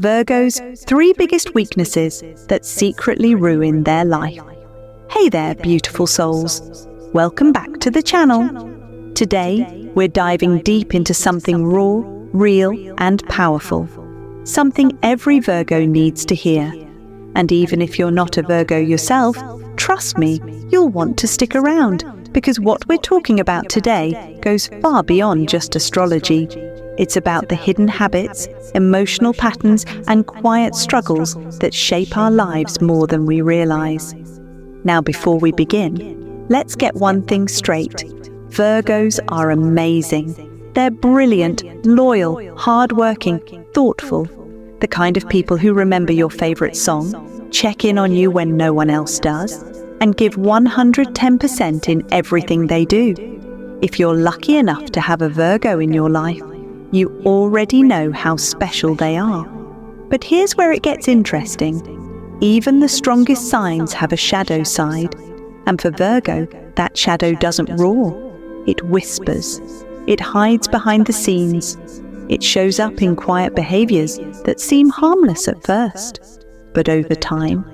Virgo's 3 biggest weaknesses that secretly ruin their life. Hey there, beautiful souls. Welcome back to the channel. Today, we're diving deep into something raw, real, and powerful. Something every Virgo needs to hear. And even if you're not a Virgo yourself, trust me, you'll want to stick around, because what we're talking about today goes far beyond just astrology. It's about the hidden habits, emotional patterns, and quiet struggles that shape our lives more than we realize. Now, before we begin, let's get one thing straight. Virgos are amazing. They're brilliant, loyal, hardworking, thoughtful. The kind of people who remember your favorite song, check in on you when no one else does, and give 110% in everything they do. If you're lucky enough to have a Virgo in your life, you already know how special they are. But here's where it gets interesting. Even the strongest signs have a shadow side. And for Virgo, that shadow doesn't roar. It whispers. It hides behind the scenes. It shows up in quiet behaviors that seem harmless at first. But over time,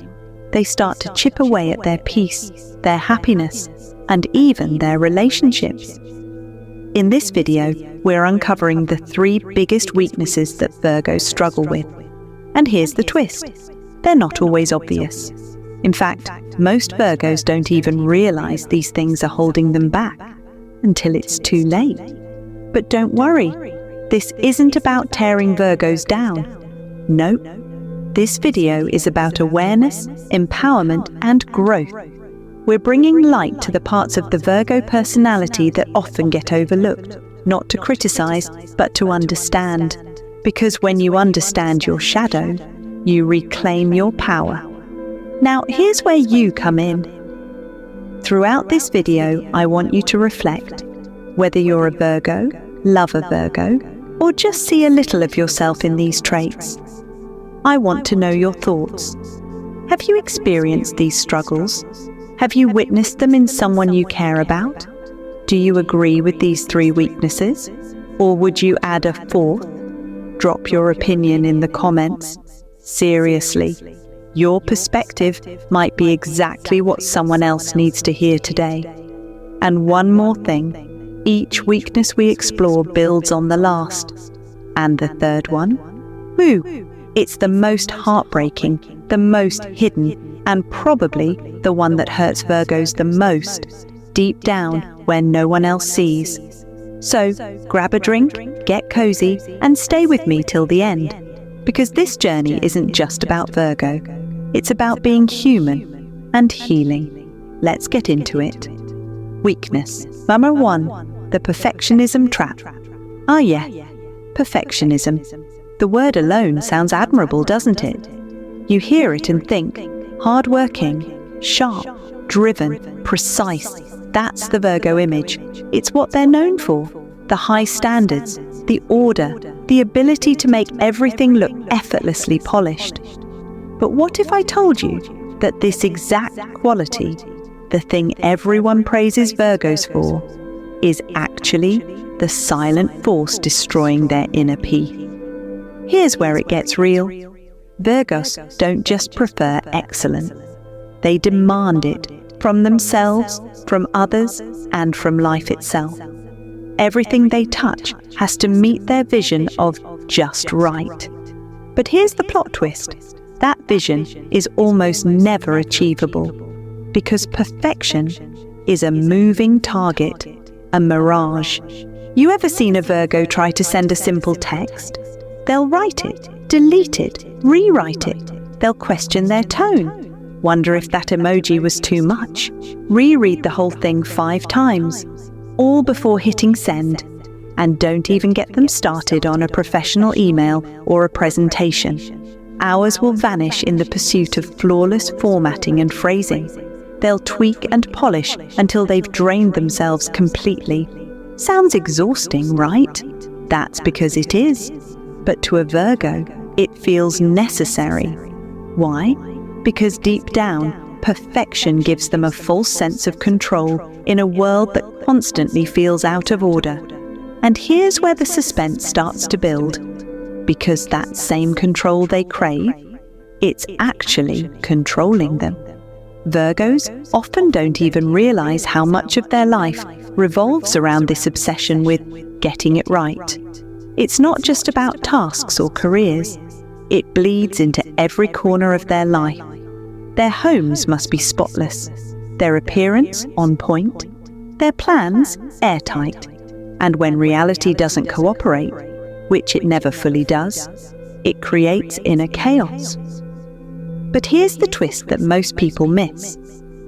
they start to chip away at their peace, their happiness, and even their relationships. In this video, we're uncovering the 3 biggest weaknesses that Virgos struggle with. And here's the twist. They're not always obvious. In fact, most Virgos don't even realize these things are holding them back until it's too late. But don't worry, this isn't about tearing Virgos down. Nope. This video is about awareness, empowerment, and growth. We're bringing light to the parts of the Virgo personality that often get overlooked, not to criticize, but to understand. Because when you understand your shadow, you reclaim your power. Now, here's where you come in. Throughout this video, I want you to reflect. Whether you're a Virgo, love a Virgo, or just see a little of yourself in these traits. I want to know your thoughts. Have you experienced these struggles? Have you witnessed them in someone you care about? Do you agree with these 3 weaknesses? Or would you add a 4th? Drop your opinion in the comments. Seriously, your perspective might be exactly what someone else needs to hear today. And one more thing, each weakness we explore builds on the last. And the 3rd one? It's the most heartbreaking, the most hidden, and probably the one that hurts Virgos the most, deep down where no one else sees. So, grab a drink, get cozy, and stay with me till the end. Because this journey isn't just about Virgo. It's about being human and healing. Let's get into it. Weakness. Number 1, the perfectionism trap. Ah yeah, perfectionism. The word alone sounds admirable, doesn't it? You hear it and think, hardworking, sharp, driven, precise. That's the Virgo image. It's what they're known for. The high standards, the order, the ability to make everything look effortlessly polished. But what if I told you that this exact quality, the thing everyone praises Virgos for, is actually the silent force destroying their inner peace? Here's where it gets real. Virgos don't just prefer excellence. They demand it from themselves, from others, and from life itself. Everything they touch has to meet their vision of just right. But here's the plot twist. That vision is almost never achievable, because perfection is a moving target, a mirage. You ever seen a Virgo try to send a simple text? They'll write it, delete it, rewrite it. They'll question their tone, wonder if that emoji was too much, reread the whole thing 5 times, all before hitting send. And don't even get them started on a professional email or a presentation. Hours will vanish in the pursuit of flawless formatting and phrasing. They'll tweak and polish until they've drained themselves completely. Sounds exhausting, right? That's because it is. But to a Virgo, it feels necessary. Why? Because deep down, perfection gives them a false sense of control in a world that constantly feels out of order. And here's where the suspense starts to build. because that same control they crave, it's actually controlling them. Virgos often don't even realize how much of their life revolves around this obsession with getting it right. It's not just about tasks or careers. It bleeds into every corner of their life. Their homes must be spotless, their appearance on point, their plans airtight. And when reality doesn't cooperate, which it never fully does, it creates inner chaos. But here's the twist that most people miss,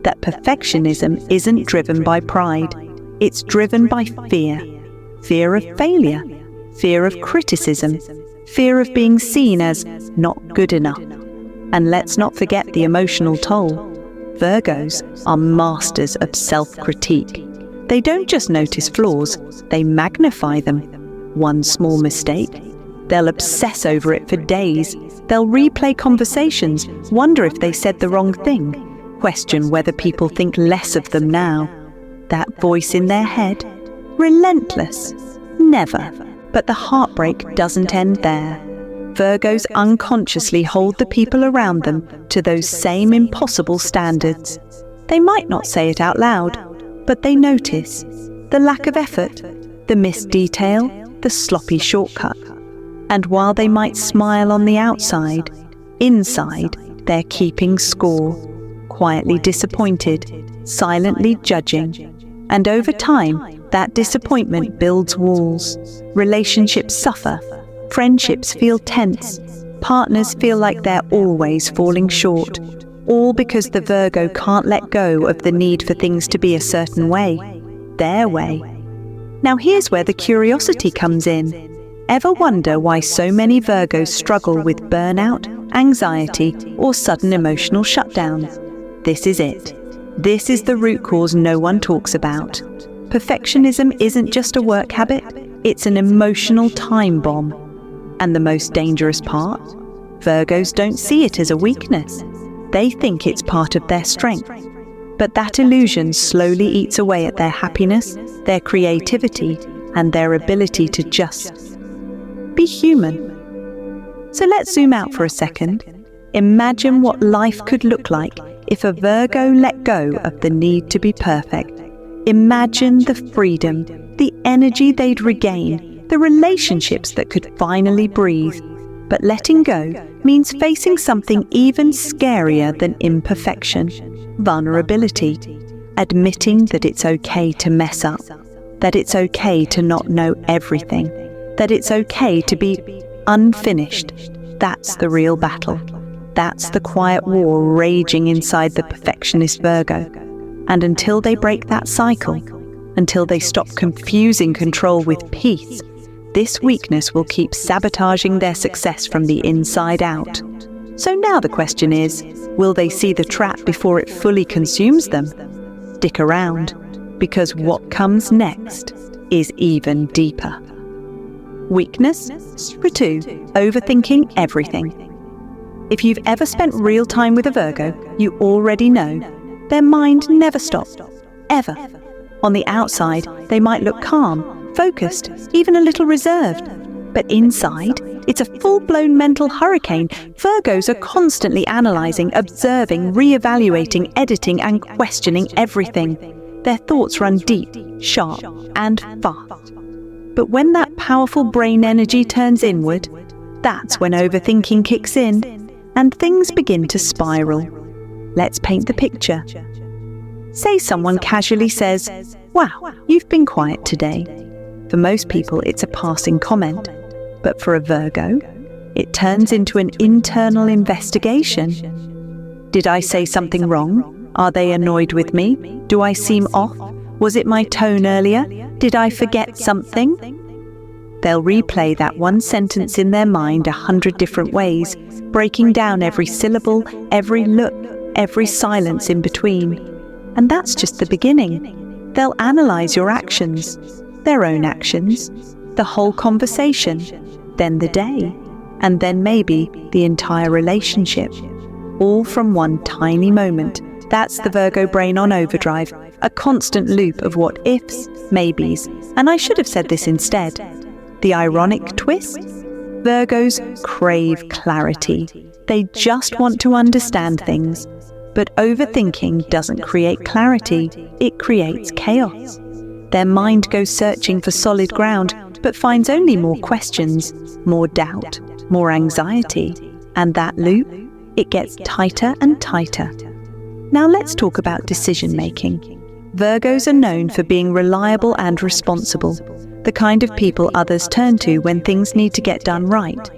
that perfectionism isn't driven by pride. It's driven by fear. Fear of failure, fear of criticism, fear of being seen as not good enough. And let's not forget the emotional toll. Virgos are masters of self-critique. They don't just notice flaws, they magnify them. One small mistake, they'll obsess over it for days. They'll replay conversations, wonder if they said the wrong thing, question whether people think less of them now. That voice in their head, relentless, never. But the heartbreak doesn't end there. Virgos unconsciously hold the people around them to those same impossible standards. They might not say it out loud, but they notice the lack of effort, the missed detail, the sloppy shortcut. And while they might smile on the outside, inside they're keeping score, quietly disappointed, silently judging. And over time, that disappointment builds walls. Relationships suffer, friendships feel tense, partners feel like they're always falling short, all because the Virgo can't let go of the need for things to be a certain way, their way. Now here's where the curiosity comes in. Ever wonder why so many Virgos struggle with burnout, anxiety, or sudden emotional shutdowns? This is it. This is the root cause no one talks about. Perfectionism isn't just a work habit, it's an emotional time bomb. And the most dangerous part? Virgos don't see it as a weakness. They think it's part of their strength. But that illusion slowly eats away at their happiness, their creativity, and their ability to just be human. So let's zoom out for a second. Imagine what life could look like if a Virgo let go of the need to be perfect. Imagine the freedom, the energy they'd regain, the relationships that could finally breathe. But letting go means facing something even scarier than imperfection: vulnerability. Admitting that it's okay to mess up, that it's okay to not know everything, that it's okay to be unfinished. That's the real battle. That's the quiet war raging inside the perfectionist Virgo. And until they break that cycle, until they stop confusing control with peace, this weakness will keep sabotaging their success from the inside out. So now the question is, will they see the trap before it fully consumes them? Stick around, because what comes next is even deeper. Weakness number 2, overthinking everything. If you've ever spent real time with a Virgo, you already know their mind never stops, ever. On the outside, they might look calm, focused, even a little reserved. But inside, it's a full-blown mental hurricane. Virgos are constantly analyzing, observing, re-evaluating, editing, and questioning everything. Their thoughts run deep, sharp, and fast. But when that powerful brain energy turns inward, that's when overthinking kicks in, and things begin to spiral. Let's paint the picture. Say someone casually says, "Wow, you've been quiet today." For most people, it's a passing comment. But for a Virgo, it turns into an internal investigation. Did I say something wrong? Are they annoyed with me? Do I seem off? Was it my tone earlier? Did I forget something? They'll replay that one sentence in their mind 100 different ways, breaking down every syllable, every look, every silence in between. And that's just the beginning. They'll analyze your actions, their own actions, the whole conversation, then the day, and then maybe the entire relationship, all from one tiny moment. That's the Virgo brain on overdrive, a constant loop of what ifs, maybes, and I should have said this instead. The ironic twist? Virgos crave clarity. They just want to understand things. But overthinking doesn't create clarity, it creates chaos. Their mind goes searching for solid ground, but finds only more questions, more doubt, more anxiety. And that loop, it gets tighter and tighter. Now let's talk about decision-making. Virgos are known for being reliable and responsible, the kind of people others turn to when things need to get done right.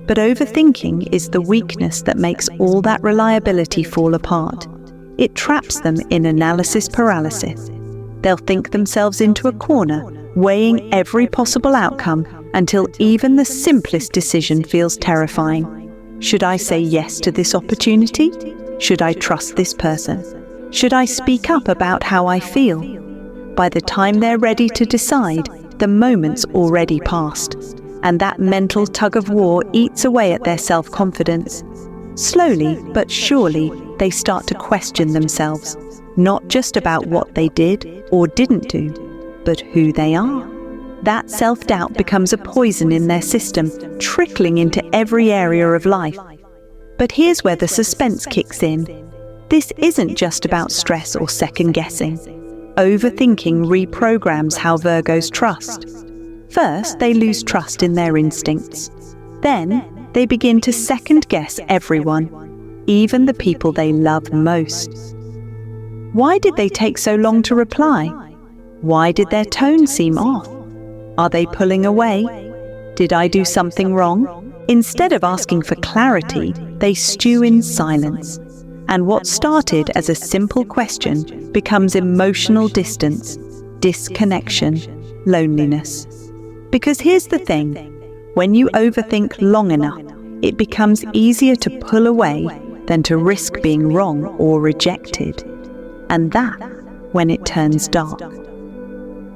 But overthinking is the weakness that makes all that reliability fall apart. It traps them in analysis paralysis. They'll think themselves into a corner, weighing every possible outcome until even the simplest decision feels terrifying. Should I say yes to this opportunity? Should I trust this person? Should I speak up about how I feel? By the time they're ready to decide, the moment's already passed, and that mental tug-of-war eats away at their self-confidence. Slowly but surely, they start to question themselves, not just about what they did or didn't do, but who they are. That self-doubt becomes a poison in their system, trickling into every area of life. But here's where the suspense kicks in. This isn't just about stress or second-guessing. Overthinking reprograms how Virgos trust. First, they lose trust in their instincts. Then, they begin to second-guess everyone, even the people they love most. Why did they take so long to reply? Why did their tone seem off? Are they pulling away? Did I do something wrong? Instead of asking for clarity, they stew in silence. And what started as a simple question becomes emotional distance, disconnection, loneliness. Because here's the thing, when you overthink long enough, it becomes easier to pull away than to risk being wrong or rejected. And that's when it turns dark.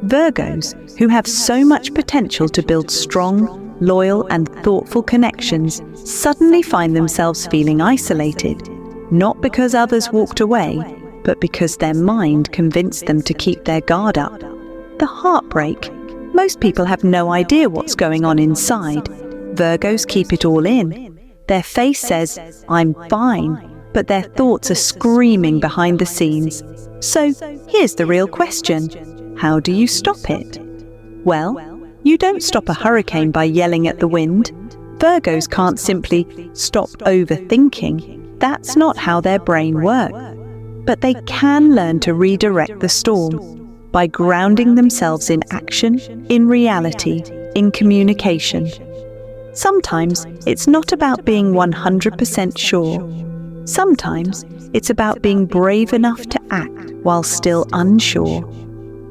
Virgos, who have so much potential to build strong, loyal and thoughtful connections, suddenly find themselves feeling isolated, not because others walked away, but because their mind convinced them to keep their guard up. The heartbreak. Most people have no idea what's going on inside. Virgos keep it all in. Their face says, "I'm fine," but their thoughts are screaming behind the scenes. So, here's the real question. How do you stop it? Well, you don't stop a hurricane by yelling at the wind. Virgos can't simply stop overthinking. That's not how their brain works. But they can learn to redirect the storm by grounding themselves in action, in reality, in communication. Sometimes it's not about being 100% sure. Sometimes it's about being brave enough to act while still unsure.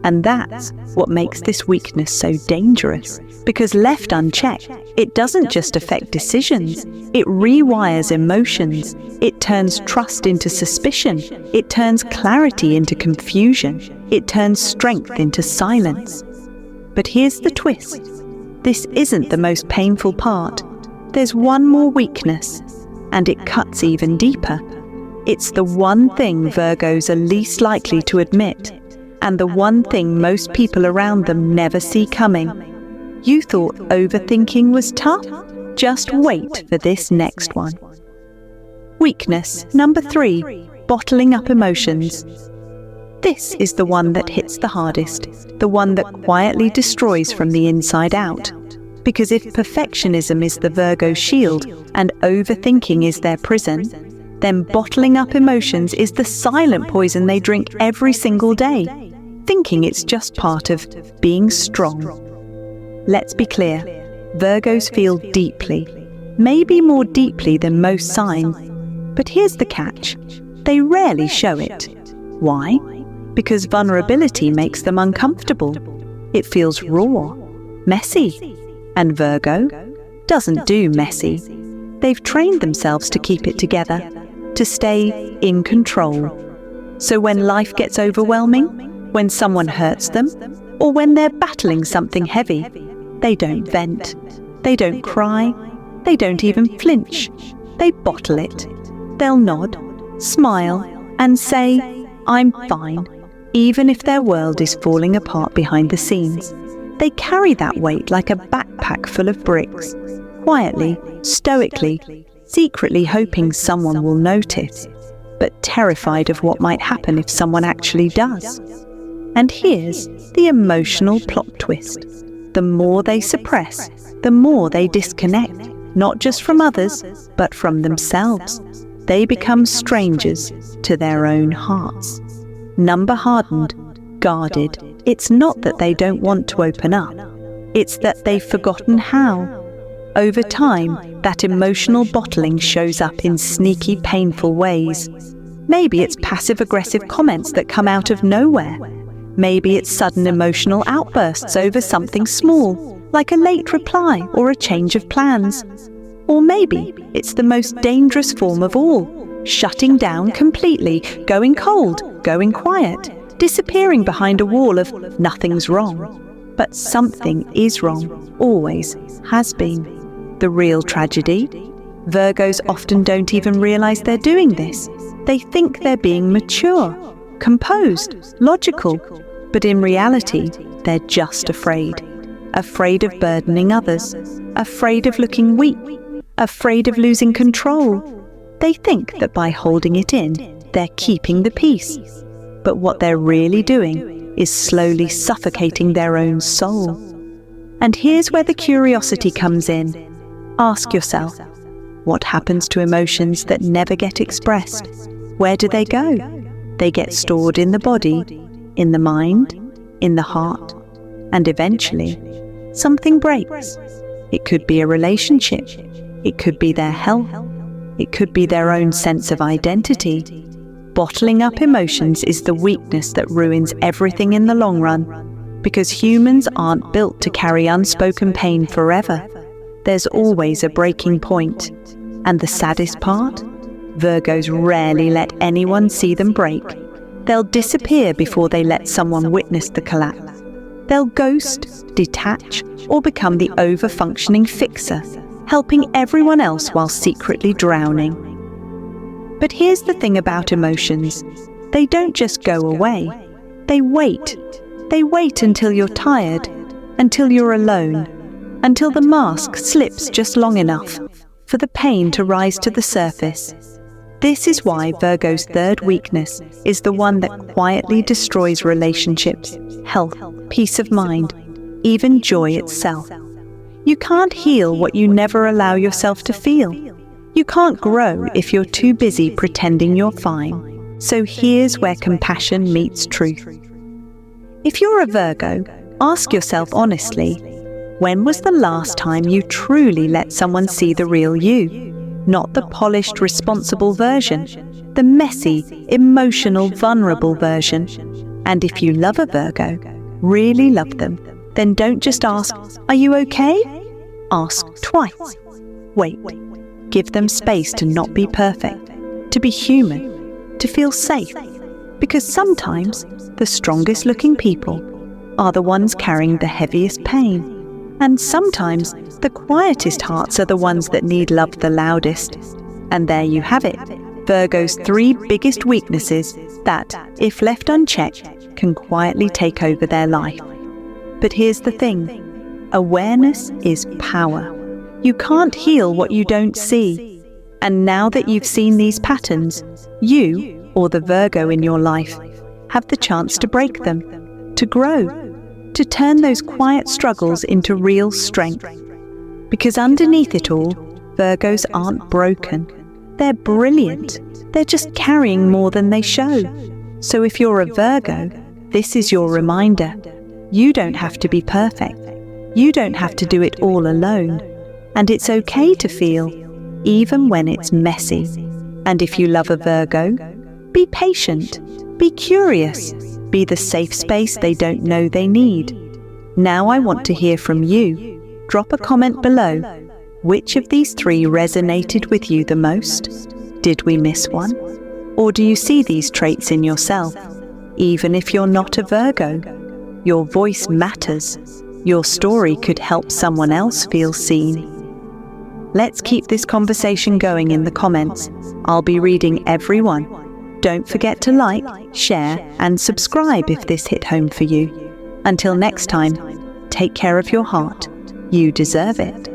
And that's what makes this weakness so dangerous. Because left unchecked, it doesn't just affect decisions, it rewires emotions, it turns trust into suspicion, it turns clarity into confusion, it turns strength into silence. But here's the twist. This isn't the most painful part. There's one more weakness, and it cuts even deeper. It's the one thing Virgos are least likely to admit, and the one thing most people around them never see coming. You thought overthinking was tough? Just wait for this next one. Weakness number 3, bottling up emotions. This is the one that hits the hardest, the one that quietly destroys from the inside out. Because if perfectionism is the Virgo shield and overthinking is their prison, then bottling up emotions is the silent poison they drink every single day, thinking it's just part of being strong. Let's be clear, Virgos feel deeply, maybe more deeply than most signs. But here's the catch, they rarely show it. Why? Because vulnerability makes them uncomfortable. It feels raw, messy. And Virgo doesn't do messy. They've trained themselves to keep it together, to stay in control. So when life gets overwhelming, when someone hurts them, or when they're battling something heavy, they don't vent, they don't cry, they don't even flinch. They bottle it. They'll nod, smile, and say, "I'm fine," even if their world is falling apart behind the scenes. They carry that weight like a backpack full of bricks, quietly, stoically, secretly hoping someone will notice, but terrified of what might happen if someone actually does. And here's the emotional plot twist. The more they suppress, the more they disconnect, not just from others, but from themselves. They become strangers to their own hearts. Number hardened, guarded. It's not that they don't want to open up. It's that they've forgotten how. Over time, that emotional bottling shows up in sneaky, painful ways. Maybe it's passive-aggressive comments that come out of nowhere. Maybe it's sudden emotional outbursts over something small, like a late reply or a change of plans. Or maybe it's the most dangerous form of all, shutting down completely, going cold, going quiet, disappearing behind a wall of nothing's wrong. But something is wrong, always has been. The real tragedy? Virgos often don't even realize they're doing this. They think they're being mature, composed, logical, but in reality, they're just afraid. Afraid of burdening others, afraid of looking weak, afraid of losing control. They think that by holding it in, they're keeping the peace. But what they're really doing is slowly suffocating their own soul. And here's where the curiosity comes in. Ask yourself, what happens to emotions that never get expressed? Where do they go? They get stored in the body, in the mind, in the heart, and eventually, something breaks. It could be a relationship. It could be their health. It could be their own sense of identity. Bottling up emotions is the weakness that ruins everything in the long run, because humans aren't built to carry unspoken pain forever. There's always a breaking point. And the saddest part? Virgos rarely let anyone see them break. They'll disappear before they let someone witness the collapse. They'll ghost, detach, or become the over-functioning fixer, helping everyone else while secretly drowning. But here's the thing about emotions. They don't just go away. They wait. They wait until you're tired, until you're alone, until the mask slips just long enough for the pain to rise to the surface. This is why Virgo's third weakness is the one that quietly destroys relationships, health, peace of mind, even joy itself. You can't heal what you never allow yourself to feel. You can't grow if you're too busy pretending you're fine. So here's where compassion meets truth. If you're a Virgo, ask yourself honestly, when was the last time you truly let someone see the real you? Not the polished, responsible version, the messy, emotional, vulnerable version. And if you love a Virgo, really love them, then don't just ask, "Are you okay?" Ask twice. Wait. Give them space to not be perfect, to be human, to feel safe. Because sometimes the strongest looking people are the ones carrying the heaviest pain. And sometimes the quietest hearts are the ones that need love the loudest. And there you have it, Virgo's 3 biggest weaknesses that, if left unchecked, can quietly take over their life. But here's the thing, awareness is power. You can't heal what you don't see. And now that you've seen these patterns, you, or the Virgo in your life, have the chance to break them, to grow, to turn those quiet struggles into real strength. Because underneath it all, Virgos aren't broken. They're brilliant. They're just carrying more than they show. So if you're a Virgo, this is your reminder. You don't have to be perfect. You don't have to do it all alone. And it's okay to feel, even when it's messy. And if you love a Virgo, be patient, be curious, be the safe space they don't know they need. Now I want to hear from you. Drop a comment below. Which of these 3 resonated with you the most? Did we miss one? Or do you see these traits in yourself? Even if you're not a Virgo, your voice matters. Your story could help someone else feel seen. Let's keep this conversation going in the comments. I'll be reading every one. Don't forget to like, share, and subscribe if this hit home for you. Until next time, take care of your heart. You deserve it.